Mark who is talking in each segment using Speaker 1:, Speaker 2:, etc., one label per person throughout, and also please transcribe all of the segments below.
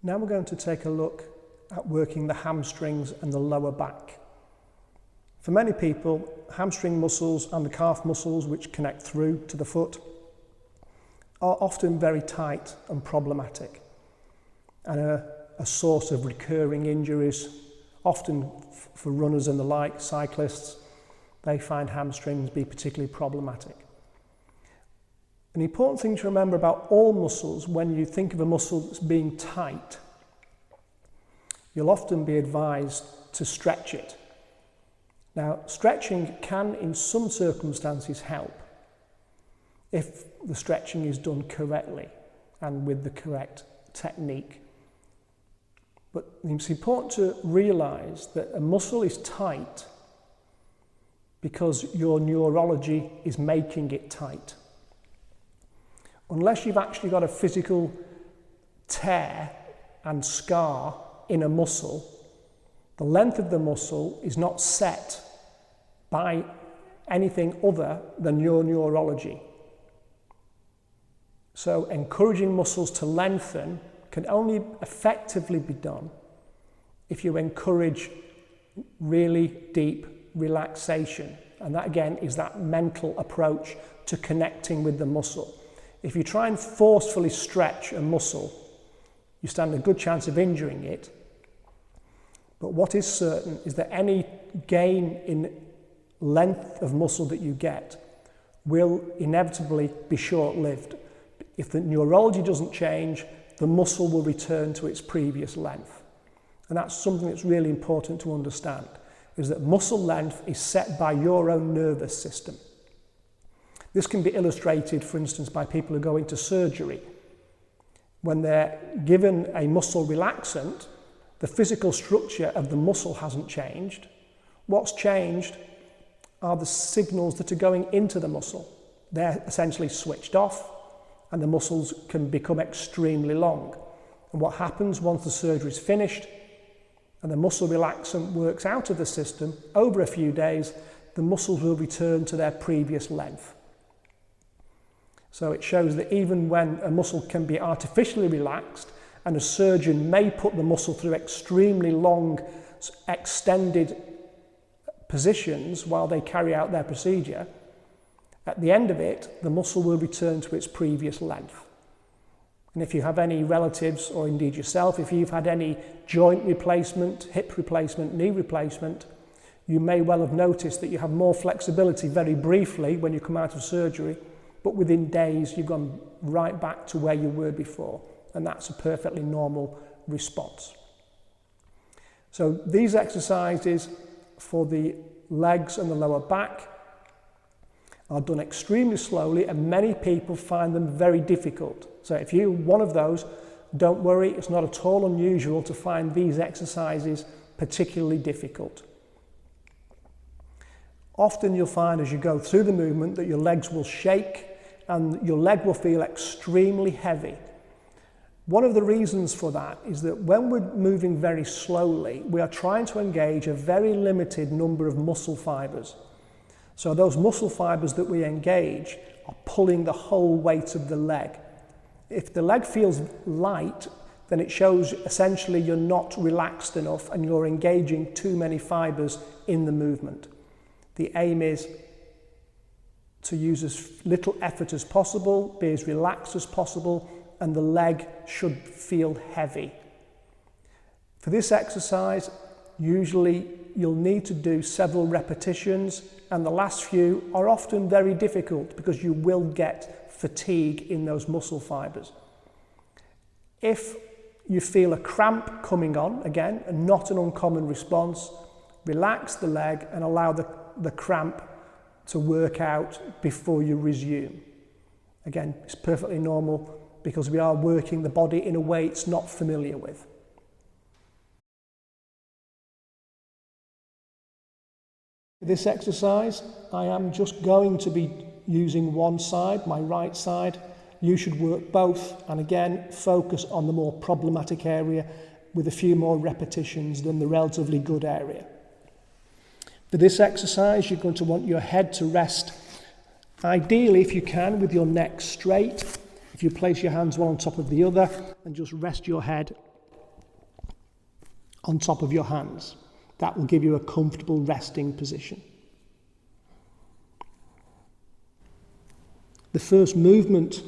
Speaker 1: Now we're going to take a look at working the hamstrings and the lower back. For many people, hamstring muscles and the calf muscles which connect through to the foot are often very tight and problematic and a source of recurring injuries. Often for runners and the like, cyclists, they find hamstrings be particularly problematic. An important thing to remember about all muscles, when you think of a muscle that's being tight, you'll often be advised to stretch it. Now, stretching can, in some circumstances, help if the stretching is done correctly and with the correct technique. But it's important to realise that a muscle is tight because your neurology is making it tight. Unless you've actually got a physical tear and scar in a muscle, the length of the muscle is not set by anything other than your neurology. So encouraging muscles to lengthen can only effectively be done if you encourage really deep relaxation. And that again is that mental approach to connecting with the muscle. If you try and forcefully stretch a muscle, you stand a good chance of injuring it. But what is certain is that any gain in length of muscle that you get will inevitably be short-lived. If the neurology doesn't change, the muscle will return to its previous length. And that's something that's really important to understand, is that muscle length is set by your own nervous system. This can be illustrated, for instance, by people who go into surgery. When they're given a muscle relaxant, the physical structure of the muscle hasn't changed. What's changed are the signals that are going into the muscle. They're essentially switched off, and the muscles can become extremely long. And what happens once the surgery is finished and the muscle relaxant works out of the system, over a few days, the muscles will return to their previous length. So it shows that even when a muscle can be artificially relaxed, and a surgeon may put the muscle through extremely long, extended positions while they carry out their procedure, at the end of it, the muscle will return to its previous length. And if you have any relatives, or indeed yourself, if you've had any joint replacement, hip replacement, knee replacement, you may well have noticed that you have more flexibility very briefly when you come out of surgery, but within days you've gone right back to where you were before. And that's a perfectly normal response. So these exercises for the legs and the lower back are done extremely slowly, and many people find them very difficult. So if you're one of those, don't worry, it's not at all unusual to find these exercises particularly difficult. Often you'll find as you go through the movement that your legs will shake and your leg will feel extremely heavy. One of the reasons for that is that when we're moving very slowly, we are trying to engage a very limited number of muscle fibers. So those muscle fibers that we engage are pulling the whole weight of the leg. If the leg feels light, then it shows essentially you're not relaxed enough and you're engaging too many fibers in the movement. The aim is to use as little effort as possible, be as relaxed as possible, and the leg should feel heavy. For this exercise, usually you'll need to do several repetitions, and the last few are often very difficult because you will get fatigue in those muscle fibers. If you feel a cramp coming on, again, and not an uncommon response, relax the leg and allow the cramp to work out before you resume. Again, it's perfectly normal because we are working the body in a way it's not familiar with. This exercise, I am just going to be using one side, my right side. You should work both, and again, focus on the more problematic area with a few more repetitions than the relatively good area. For this exercise, you're going to want your head to rest, ideally, if you can, with your neck straight. If you place your hands one on top of the other and just rest your head on top of your hands. That will give you a comfortable resting position. The first movement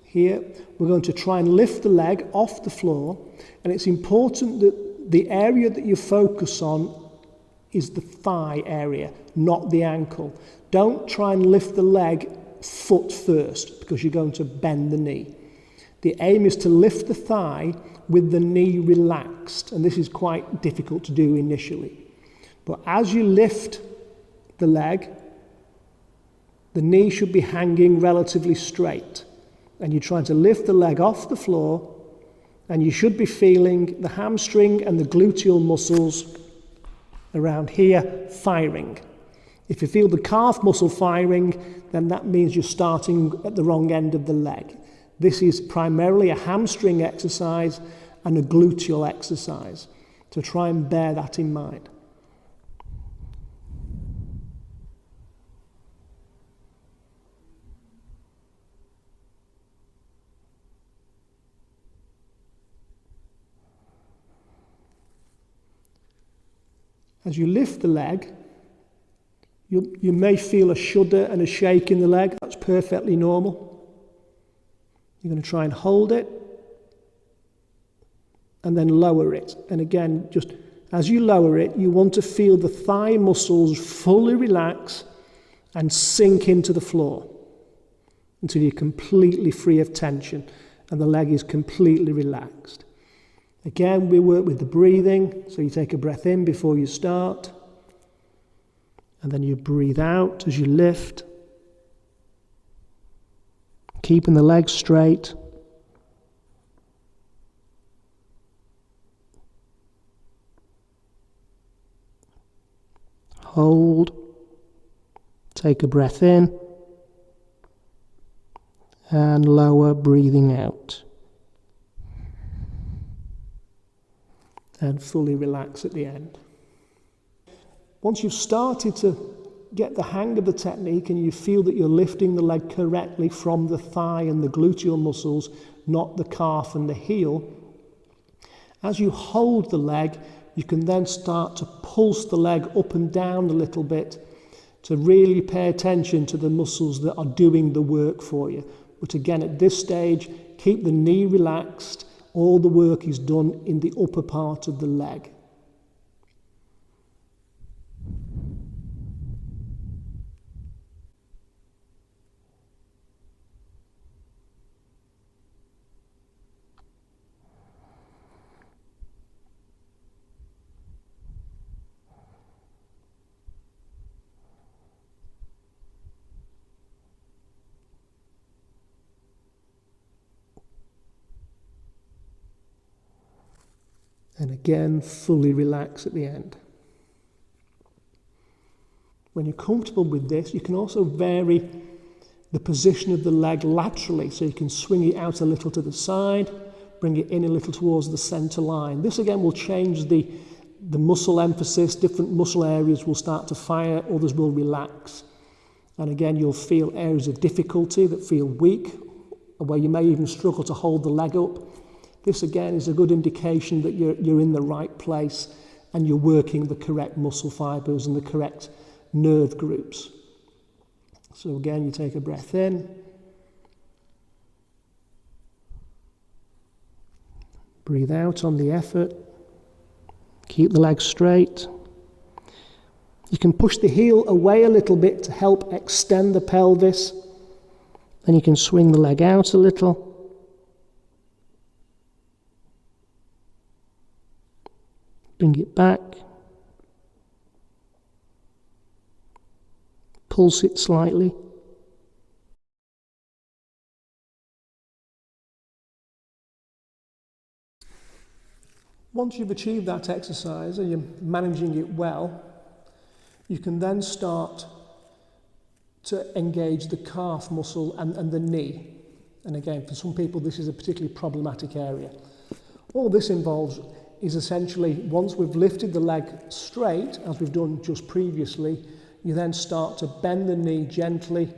Speaker 1: here, we're going to try and lift the leg off the floor, and it's important that the area that you focus on is the thigh area, not the ankle. Don't try and lift the leg foot first, because you're going to bend the knee. The aim is to lift the thigh with the knee relaxed, and this is quite difficult to do initially. But as you lift the leg, the knee should be hanging relatively straight, and you're trying to lift the leg off the floor, and you should be feeling the hamstring and the gluteal muscles around here firing. If you feel the calf muscle firing, then that means you're starting at the wrong end of the leg. This is primarily a hamstring exercise and a gluteal exercise, so try and bear that in mind. As you lift the leg, you may feel a shudder and a shake in the leg. That's perfectly normal. You're going to try and hold it and then lower it. And again, just as you lower it, you want to feel the thigh muscles fully relax and sink into the floor until you're completely free of tension and the leg is completely relaxed. Again, we work with the breathing, so you take a breath in before you start, and then you breathe out as you lift, keeping the legs straight. Hold, take a breath in, and lower, breathing out. And fully relax at the end. Once you've started to get the hang of the technique and you feel that you're lifting the leg correctly from the thigh and the gluteal muscles, not the calf and the heel, as you hold the leg, you can then start to pulse the leg up and down a little bit to really pay attention to the muscles that are doing the work for you. But again, at this stage, keep the knee relaxed. All the work is done in the upper part of the leg. And again, fully relax at the end. When you're comfortable with this, you can also vary the position of the leg laterally, so you can swing it out a little to the side, bring it in a little towards the center line. This again will change the muscle emphasis. Different muscle areas will start to fire, others will relax. And again, you'll feel areas of difficulty that feel weak, where you may even struggle to hold the leg up. This again is a good indication that you're in the right place and you're working the correct muscle fibers and the correct nerve groups. So again, you take a breath in, breathe out on the effort, keep the legs straight. You can push the heel away a little bit to help extend the pelvis, then you can swing the leg out a little. Bring it back, pulse it slightly. Once you've achieved that exercise and you're managing it well, you can then start to engage the calf muscle and the knee. And again, for some people, this is a particularly problematic area. All this involves is essentially, once we've lifted the leg straight, as we've done just previously, you then start to bend the knee gently,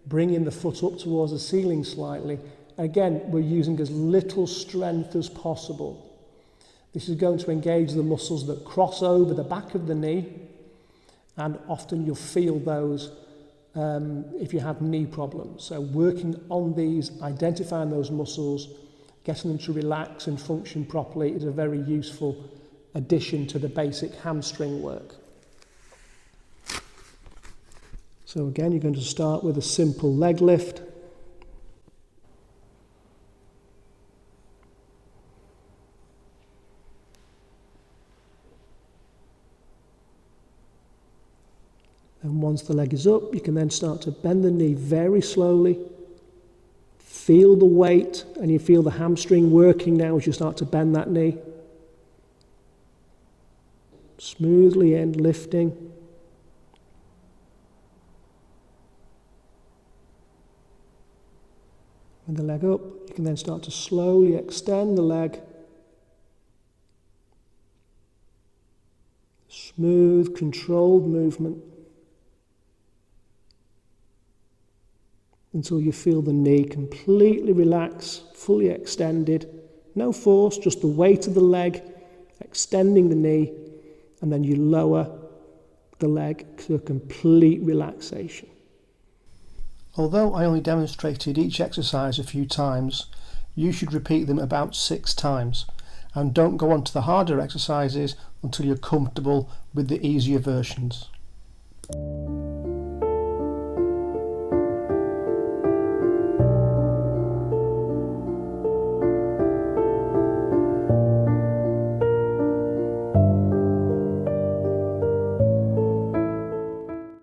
Speaker 1: bringing the foot up towards the ceiling slightly. Again, we're using as little strength as possible. This is going to engage the muscles that cross over the back of the knee, and often you'll feel those if you have knee problems. So working on these, identifying those muscles, getting them to relax and function properly is a very useful addition to the basic hamstring work. So again, you're going to start with a simple leg lift. And once the leg is up, you can then start to bend the knee very slowly. Feel the weight, and you feel the hamstring working now as you start to bend that knee. Smoothly and lifting. With the leg up, you can then start to slowly extend the leg. Smooth, controlled movement. Until you feel the knee completely relax, fully extended. No force, just the weight of the leg, extending the knee, and then you lower the leg to a complete relaxation. Although I only demonstrated each exercise a few times, you should repeat them about 6 times, and don't go on to the harder exercises until you're comfortable with the easier versions.